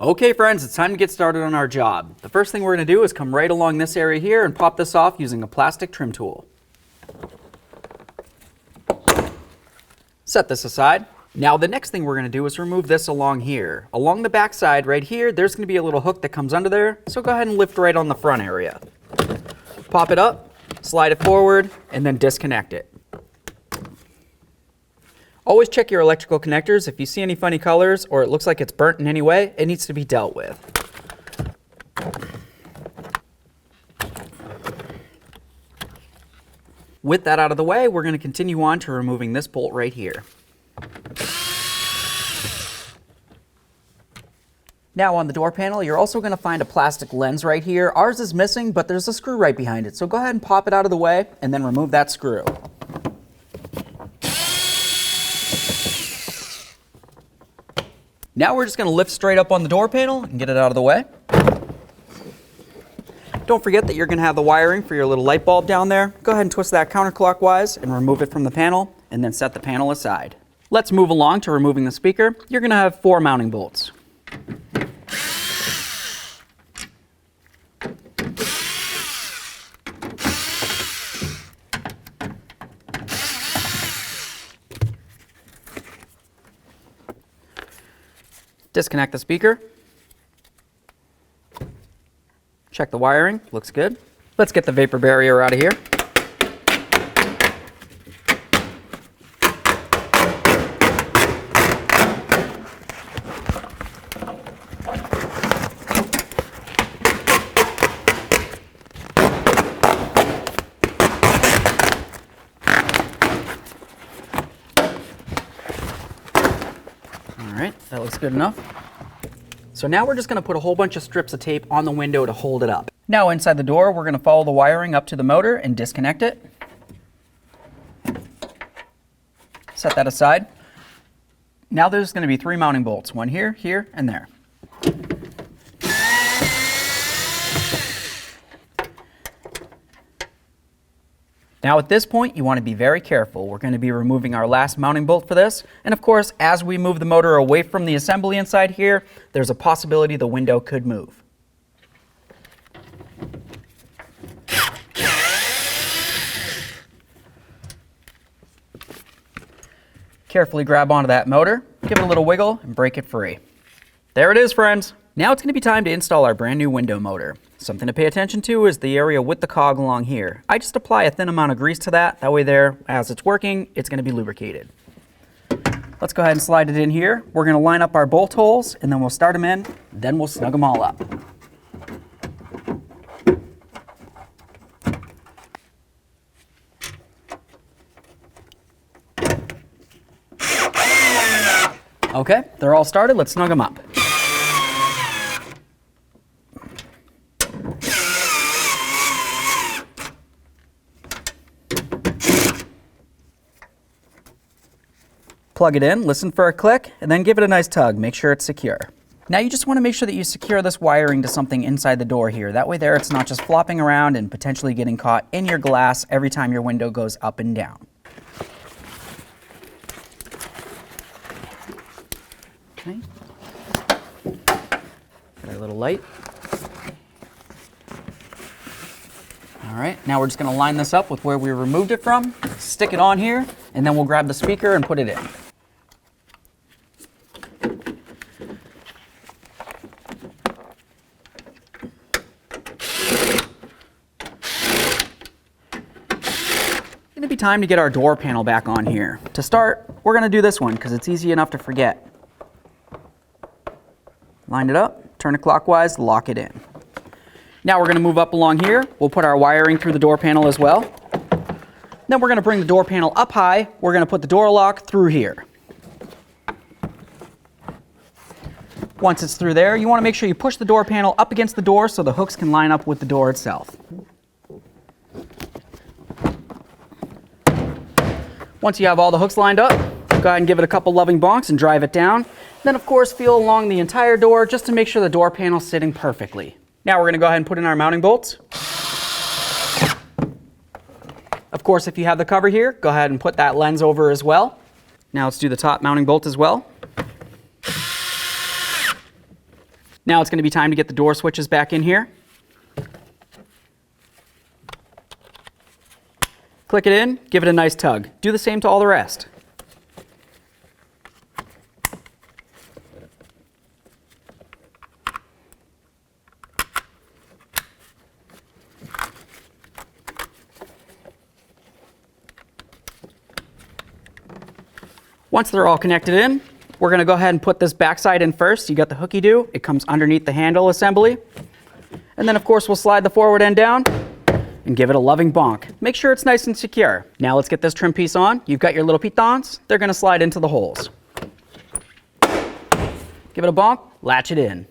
Okay friends, it's time to get started on our job. The first thing we're going to do is come right along this area here and pop this off using a plastic trim tool. Set this aside. Now the next thing we're going to do is remove this along here. Along the back side right here, there's going to be a little hook that comes under there, so go ahead and lift right on the front area. Pop it up, slide it forward, and then disconnect it. Always check your electrical connectors. If you see any funny colors or it looks like it's burnt in any way, it needs to be dealt with. With that out of the way, we're going to continue on to removing this bolt right here. Now on the door panel, you're also going to find a plastic lens right here. Ours is missing, but there's a screw right behind it. So go ahead and pop it out of the way and then remove that screw. Now we're just going to lift straight up on the door panel and get it out of the way. Don't forget that you're going to have the wiring for your little light bulb down there. Go ahead and twist that counterclockwise and remove it from the panel, and then set the panel aside. Let's move along to removing the speaker. You're going to have 4 mounting bolts. Disconnect the speaker. Check the wiring, looks good. Let's get the vapor barrier out of here. Alright, that looks good enough. So now we're just going to put a whole bunch of strips of tape on the window to hold it up. Now inside the door, we're going to follow the wiring up to the motor and disconnect it. Set that aside. Now there's going to be 3 mounting bolts, one here, here, and there. Now at this point, you want to be very careful. We're going to be removing our last mounting bolt for this. And of course, as we move the motor away from the assembly inside here, there's a possibility the window could move. Carefully grab onto that motor, give it a little wiggle, and break it free. There it is, friends. Now it's going to be time to install our brand new window motor. Something to pay attention to is the area with the cog along here. I just apply a thin amount of grease to that. That way there, as it's working, it's going to be lubricated. Let's go ahead and slide it in here. We're going to line up our bolt holes, and then we'll start them in, then we'll snug them all up. Okay, they're all started. Let's snug them up. Plug it in, listen for a click, and then give it a nice tug. Make sure it's secure. Now you just want to make sure that you secure this wiring to something inside the door here. That way there it's not just flopping around and potentially getting caught in your glass every time your window goes up and down. Okay. Get our little light. All right, now we're just going to line this up with where we removed it from, stick it on here, and then we'll grab the speaker and put it in. It's going to be time to get our door panel back on here. To start, we're going to do this one because it's easy enough to forget. Line it up, turn it clockwise, lock it in. Now we're going to move up along here. We'll put our wiring through the door panel as well. Then we're going to bring the door panel up high. We're going to put the door lock through here. Once it's through there, you want to make sure you push the door panel up against the door so the hooks can line up with the door itself. Once you have all the hooks lined up, go ahead and give it a couple loving bonks and drive it down. Then of course feel along the entire door just to make sure the door panel's sitting perfectly. Now we're going to go ahead and put in our mounting bolts. Of course, if you have the cover here, go ahead and put that lens over as well. Now let's do the top mounting bolt as well. Now it's going to be time to get the door switches back in here. Click it in, give it a nice tug. Do the same to all the rest. Once they're all connected in, we're going to go ahead and put this backside in first. You got the hooky-doo. It comes underneath the handle assembly. And then, of course, we'll slide the forward end down and give it a loving bonk. Make sure it's nice and secure. Now let's get this trim piece on. You've got your little pitons. They're going to slide into the holes. Give it a bonk, latch it in.